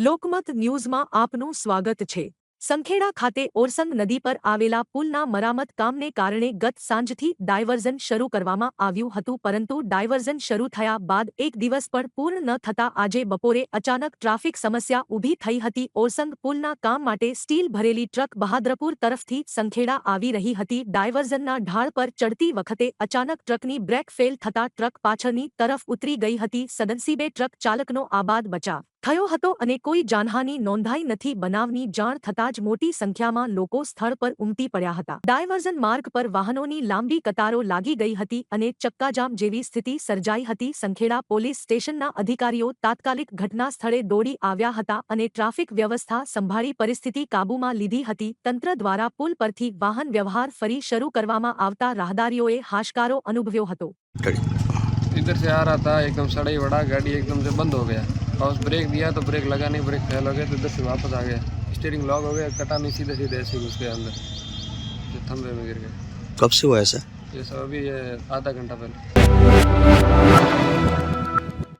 લોકમત ન્યૂઝમાં આપનું સ્વાગત છે। સંખેડા ખાતે ઓરસંગ નદી પર આવેલા પુલના મરામત કામને કારણે ગત સાંજથી ડાયવર્ઝન શરૂ કરવામાં આવ્યું હતું, પરંતુ ડાયવર્ઝન શરૂ થયા બાદ એક દિવસ પણ પૂર્ણ ન થતા આજે બપોરે અચાનક ટ્રાફિક સમસ્યા ઊભી થઈ હતી। ઓરસંગ પુલના કામ માટે સ્ટીલ ભરેલી ટ્રક બહાદરપુર તરફથી સંખેડા આવી રહી હતી। ડાયવર્ઝનના ઢાળ પર ચડતી વખતે અચાનક ટ્રકની બ્રેક ફેલ થતા ટ્રક પાછળની તરફ ઉતરી ગઈ હતી। સદનસીબે ટ્રક ચાલકનો આબાદ બચાવ થયો હતો અને કોઈ જાનહાનિ નોંધાઈ નથી। બનાવની જાણ થતાં જ મોટી સંખ્યામાં લોકો સ્થળ પર ઉમટી પડ્યા હતા। ડાયવર્ઝન માર્ગ પર વાહનોની લાંબી કતારો લાગી ગઈ હતી અને ચક્કાજામ જેવી સ્થિતિ સર્જાઈ હતી। સંખેડા પોલીસ સ્ટેશનના અધિકારીઓ તાત્કાલિક ઘટના સ્થળે દોડી આવ્યા હતા અને ટ્રાફિક વ્યવસ્થા સંભાળી પરિસ્થિતિ કાબૂમાં લીધી હતી। તંત્ર દ્વારા પુલ પરથી વાહન વ્યવહાર ફરી શરૂ કરવામાં આવતા રાહદારીઓએ હાશકારો અનુભવ્યો હતો। इधर से आ रहा था, एकदम सड़ाई वड़ा, गाड़ी एकदम से बंद हो गया और ब्रेक दिया तो ब्रेक लगा नहीं, ब्रेक फेल हो गया तो इधर से वापस आ गया, स्टीयरिंग लॉक हो गया, कटा नहीं, सीधे सीधे ऐसे घुस गया अंदर, जो थंबे में गिर गया। कब से हुआ ऐसा? ये सब अभी आधा घंटा पहले।